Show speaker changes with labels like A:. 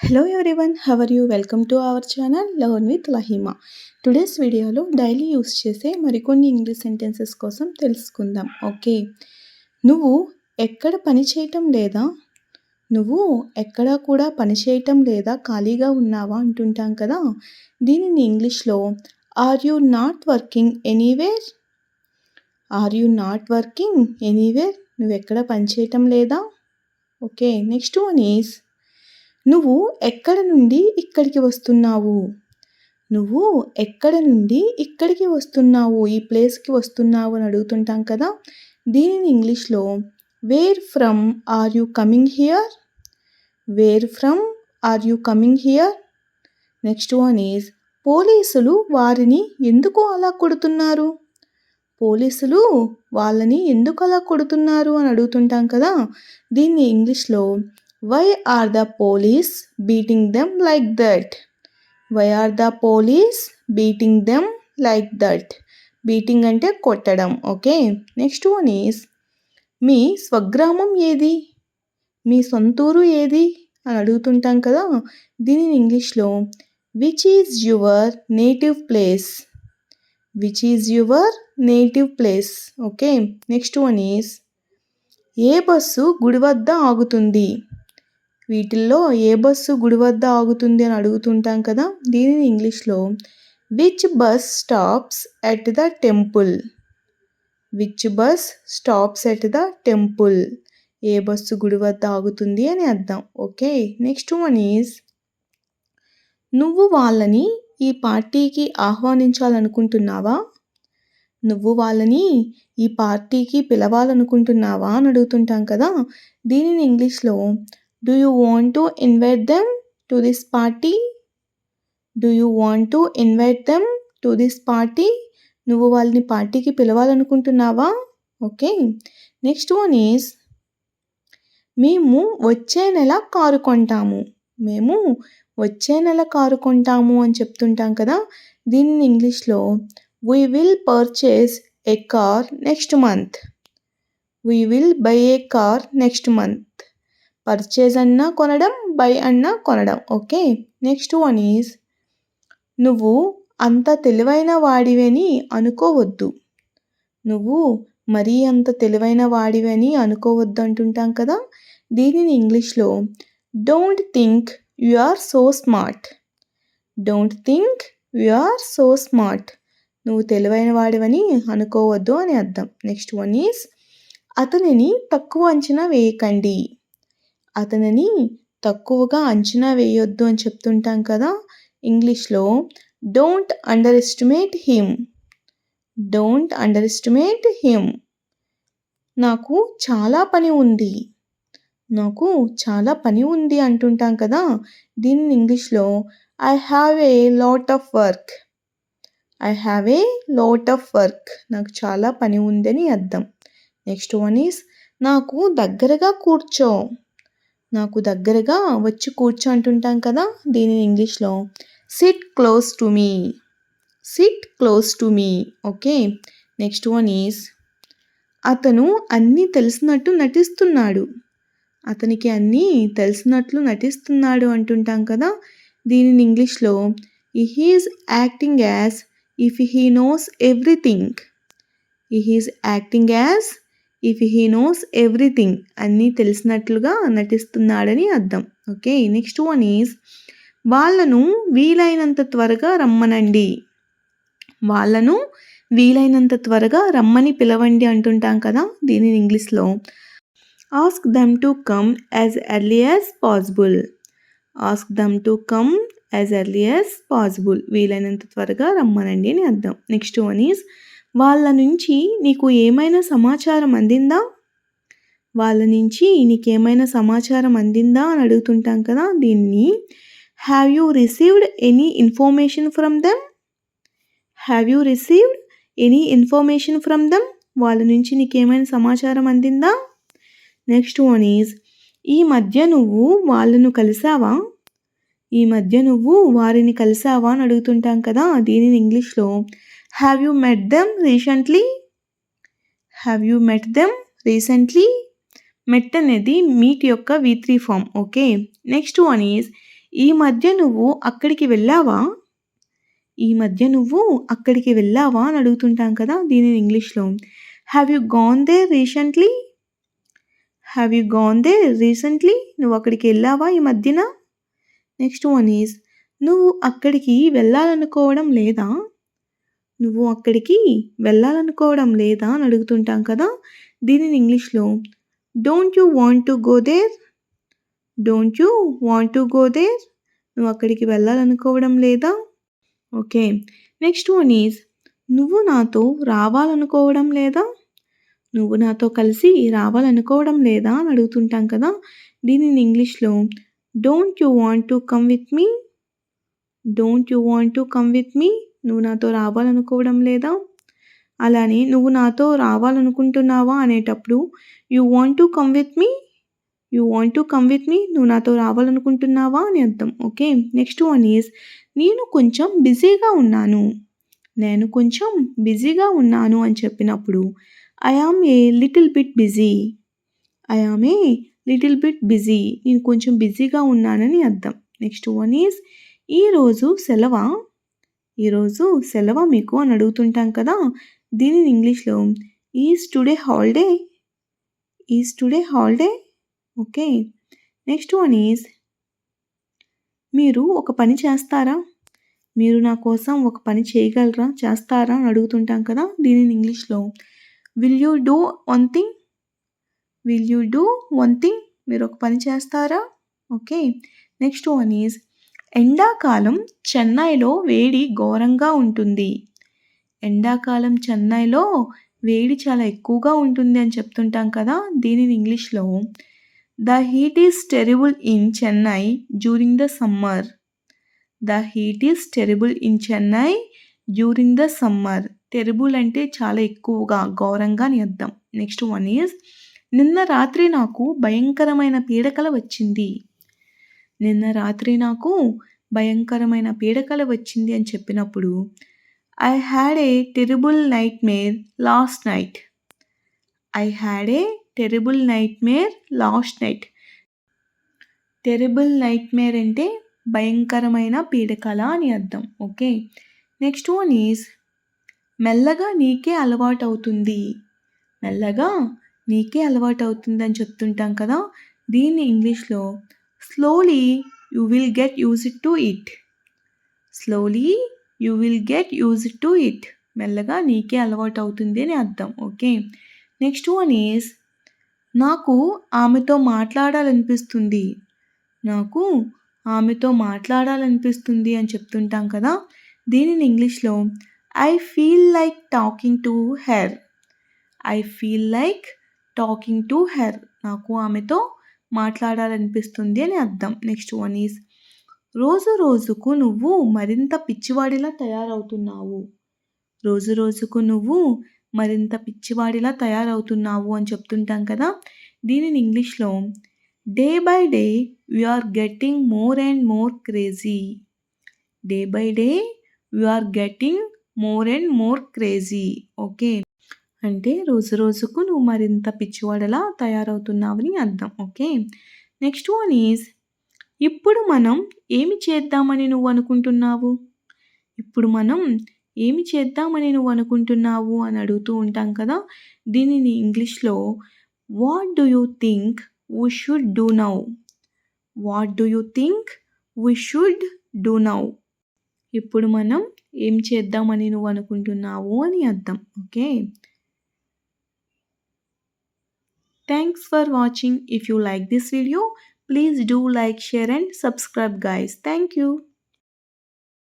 A: Hello everyone, how are you? Welcome to our channel Learn with Lahima. Today's వీడియోలో daily use చేసే మరికొన్ని English sentences కోసం తెలుసుకుందాం. Okay, నువ్వు ఎక్కడ పని చేయటం లేదా? నువ్వు ఎక్కడా కూడా పని చేయటం లేదా, ఖాళీగా ఉన్నావా అంటుంటాం కదా. దీనిని ఇంగ్లీష్లో are you not working anywhere? Are you not working anywhere? నువ్వు ఎక్కడ పని చేయటం లేదా? ఓకే, నెక్స్ట్ వన్ ఈజ్ నువ్వు ఎక్కడ నుండి ఇక్కడికి వస్తున్నావు? నువ్వు ఎక్కడ నుండి ఇక్కడికి వస్తున్నావు, ఈ ప్లేస్కి వస్తున్నావు అని అడుగుతుంటాం కదా. దీనిని ఇంగ్లీష్లో where from are you coming here? Where from are you coming here? Next one is పోలీసులు వారిని ఎందుకు అలా కొడుతున్నారు? పోలీసులు వాళ్ళని ఎందుకు అలా కొడుతున్నారు అని అడుగుతుంటాం కదా. దీన్ని ఇంగ్లీష్లో why are the police beating them like that? Why are the police beating them like that? Beating అంటే కొట్టడం. ఓకే, నెక్స్ట్ వన్ ఈజ్ మీ స్వగ్రామం ఏది? మీ సొంతూరు ఏది అని అడుగుతుంటాం కదా. దీనిని ఇంగ్లీష్లో which is your native place? Which is your native place? Okay, next one is a bus గుడి వద్ద ఆగుతుంది? వీటిల్లో ఏ బస్సు గుడి వద్ద ఆగుతుంది అని అడుగుతుంటాం కదా. దీనిని ఇంగ్లీష్లో which bus stops at the temple? Which bus stops at the temple? A bus గుడి వద్ద ఆగుతుంది అని అర్థం. ఓకే, నెక్స్ట్ వన్ ఈజ్ నువ్వు వాళ్ళని ఈ పార్టీకి ఆహ్వానించాలనుకుంటున్నావా? నువ్వు వాళ్ళని ఈ పార్టీకి పిలవాలనుకుంటున్నావా అని అడుగుతుంటాం కదా. దీనిని ఇంగ్లీష్లో do you want to invite them to this party? Do you want to invite them to this party? నువ్వు వాళ్ళని పార్టీకి పిలవాలనుకుంటున్నావా? ఓకే, నెక్స్ట్ వన్ ఈజ్ మేము వచ్చే నెల కారు కొంటాము. మేము వచ్చే నెల కారు కొంటాము అని చెప్తుంటాం కదా. దీనిని ఇంగ్లీష్లో we will purchase A car next month. We will buy A car next month. Purchase అన్నా కొనడం, బై అన్నా కొనడం. ఓకే, నెక్స్ట్ వన్ ఈజ్ నువ్వు అంత తెలివైన వాడివని అనుకోవద్దు. నువ్వు మరీ అంత తెలివైన వాడివని అనుకోవద్దు అంటుంటాం కదా. దీనిని ఇంగ్లీష్లో don't think you are so smart. Don't think you are so smart. నువ్వు తెలివైన వాడివని అనుకోవద్దు అని అర్థం. నెక్స్ట్ వన్ ఈజ్ అతనిని తక్కువ అంచనా వేయకండి. అతనిని తక్కువగా అంచనా వేయొద్దు అని చెప్తుంటాం కదా. ఇంగ్లీష్లో don't under estimate him. Don't under estimate him. నాకు చాలా పని ఉంది. నాకు చాలా పని ఉంది అంటుంటాం కదా. దీనిని ఇంగ్లీష్లో I have a lot of work. I have a lot of work. నాకు చాలా పని ఉందని అర్థం. నెక్స్ట్ వన్ ఈజ్ నాకు దగ్గరగా కూర్చో. నాకు దగ్గరగా వచ్చి కూర్చో అంటుంటాం కదా. దీనిని ఇంగ్లీష్లో SIT close to me. SIT close to me. Okay, next one is అతను అన్నీ తెలిసినట్టు నటిస్తున్నాడు. అతనికి అన్నీ తెలిసినట్లు నటిస్తున్నాడు అంటుంటాం కదా. దీనిని ఇంగ్లీష్లో he is acting as if he knows everything. He is acting as if he knows everything. అన్నీ తెలిసినట్లుగా నటిస్తున్నాడని అర్థం. ఓకే, నెక్స్ట్ వన్ ఈజ్ వాళ్ళను వీలైనంత త్వరగా రమ్మనండి. వాళ్ళను వీలైనంత త్వరగా రమ్మని పిలవండి అంటుంటాం కదా. దీనిని ఇంగ్లీష్లో ask them to come as early as possible. Ask them to come as early as possible. వీలైనంత త్వరగా రమ్మనండి అని అర్థం. నెక్స్ట్ వన్ ఈజ్ వాళ్ళ నుంచి నీకు ఏమైనా సమాచారం అందిందా? వాళ్ళ నుంచి నీకేమైనా సమాచారం అందిందా అని అడుగుతుంటాం కదా. దీన్ని have you received any information from them? Have you received any information from them? వాళ్ళ నుంచి నీకేమైనా సమాచారం అందిందా? నెక్స్ట్ వన్ ఈజ్ ఈ మధ్య నువ్వు వాళ్ళను కలిసావా? ఈ మధ్య నువ్వు వారిని కలిసావా అని అడుగుతుంటాం కదా. దీనిని ఇంగ్లీష్లో have you met them recently? Have you met them recently? Met అనేది మీట్ యొక్క V3 form. Okay, next one is ఈ మధ్య నువ్వు అక్కడికి వెళ్ళావా? ఈ మధ్య నువ్వు అక్కడికి వెళ్ళావా అని అడుగుతుంటాం కదా! దీనిని ఇంగ్లీష్‌లో have you gone there recently? Have you gone there recently? నువ్వు అక్కడికి వెళ్ళావా ఈ మధ్యన? నెక్స్ట్ వన్ ఈజ్ నువ్వు అక్కడికి వెళ్ళాలనుకోవడం లేదా? నువ్వు అక్కడికి వెళ్ళాలనుకోవడం లేదా అని అడుగుతుంటాం కదా! దీనిని ఇంగ్లీష్‌లో don't you want to go there? Don't you want to go there? నువ్వు అక్కడికి వెళ్ళాలనుకోవడం లేదా? ఓకే. నెక్స్ట్ వన్ ఈజ్ నువ్వు నాతో రావాలనుకోవడం లేదా? నువ్వు నాతో కలిసి రావాలనుకోవడం లేదా అని అడుగుతుంటాం కదా! దీనిని ఇంగ్లీష్‌లో don't you want to come with me? Don't you want to come with me? నువ్వు నాతో రావాలనుకోవడం లేదా? అలానే నువ్వు నాతో రావాలనుకుంటున్నావా అనేటప్పుడు you want to come with me? You want to come with me? నువ్వు నాతో రావాలనుకుంటున్నావా అని అర్థం. ఓకే. నెక్స్ట్ వన్ ఈజ్ నేను కొంచెం బిజీగా ఉన్నాను. నేను కొంచెం బిజీగా ఉన్నాను అని చెప్పినప్పుడు I am a little bit busy. I am a little bit busy. నేను కొంచెం బిజీగా ఉన్నానని అర్థం. నెక్స్ట్ వన్ ఈజ్ ఈరోజు సెలవా? ఈరోజు సెలవా మీకు అని అడుగుతుంటాం కదా! దీనిని ఇంగ్లీష్‌లో is today holiday? Is today holiday? Okay. Next one is మీరు ఒక పని చేస్తారా? మీరు నా కోసం ఒక పని చేయగలరా? చేస్తారా? అని అడుగుతుంటాం కదా! దీనిని ఇంగ్లీష్‌లో will you do one thing? Will you do one thing? మీరు ఒక పని చేస్తారా? ఓకే. నెక్స్ట్ వన్ ఈజ్ ఎండాకాలం చెన్నైలో వేడి ఘోరంగా ఉంటుంది. ఎండాకాలం చెన్నైలో వేడి చాలా ఎక్కువగా ఉంటుంది అని చెప్తుంటాం కదా! దీనిని ఇంగ్లీష్‌లో the heat is terrible in Chennai during the summer. The heat is terrible in Chennai during the summer. Terrible అంటే చాలా ఎక్కువగా, ఘోరంగా అని అర్థం. నెక్స్ట్ వన్ ఈజ్ నిన్న రాత్రి నాకు భయంకరమైన పీడకల వచ్చింది. నిన్న రాత్రి నాకు భయంకరమైన పీడకల వచ్చింది అని చెప్పినప్పుడు I had a terrible nightmare last night. I had a terrible nightmare last night. Terrible nightmare అంటే భయంకరమైన పీడకల అని అర్థం. ఓకే. నెక్స్ట్ వన్ ఈజ్ మెల్లగా నీకే అలవాటవుతుంది. మెల్లగా నీకే అలవాటవుతుంది అని చెప్తుంటాం కదా! దీన్ని ఇంగ్లీష్‌లో slowly you will get used to it. Slowly you will get used to it. మెల్లగా నీకే అలవాటవుతుంది అని అర్థం. ఓకే. నెక్స్ట్ వన్ ఈజ్ నాకు ఆమెతో మాట్లాడాలనిపిస్తుంది. నాకు ఆమెతో మాట్లాడాలనిపిస్తుంది అని చెప్తుంటాం కదా! దీనిని ఇంగ్లీష్‌లో I feel like talking to her. I feel like talking to her. నాకు ఆమెతో మాట్లాడాలనిపిస్తుంది అని అర్థం. నెక్స్ట్ వన్ ఈజ్ రోజు రోజుకు నువ్వు మరింత పిచ్చివాడిలా తయారవుతున్నావు. రోజు రోజుకు నువ్వు మరింత పిచ్చివాడిలా తయారవుతున్నావు అని చెప్తుంటాం కదా! దీనిని ఇంగ్లీష్‌లో day by day you are getting more and more crazy. Day by day you are getting more and more crazy. Okay. అంటే రోజు రోజుకు నువ్వు మరింత పిచ్చివాడిలా తయారవుతున్నావని అర్థం. ఓకే. నెక్స్ట్ వన్ ఈజ్ ఇప్పుడు మనం ఏమి చేద్దామని నువ్వు అనుకుంటున్నావు? ఇప్పుడు మనం ఏమి చేద్దామని నువ్వు అనుకుంటున్నావు అని అడుగుతూ ఉంటాం కదా! దీనిని ఇంగ్లీష్‌లో what do you think we should do now? What do you think we should do now? ఇప్పుడు మనం ఏం చేద్దామని నువ్వు అనుకుంటున్నావు అని అర్థం. Okay. Thanks for watching. If you like this video, please do like, share and subscribe guys. Thank you.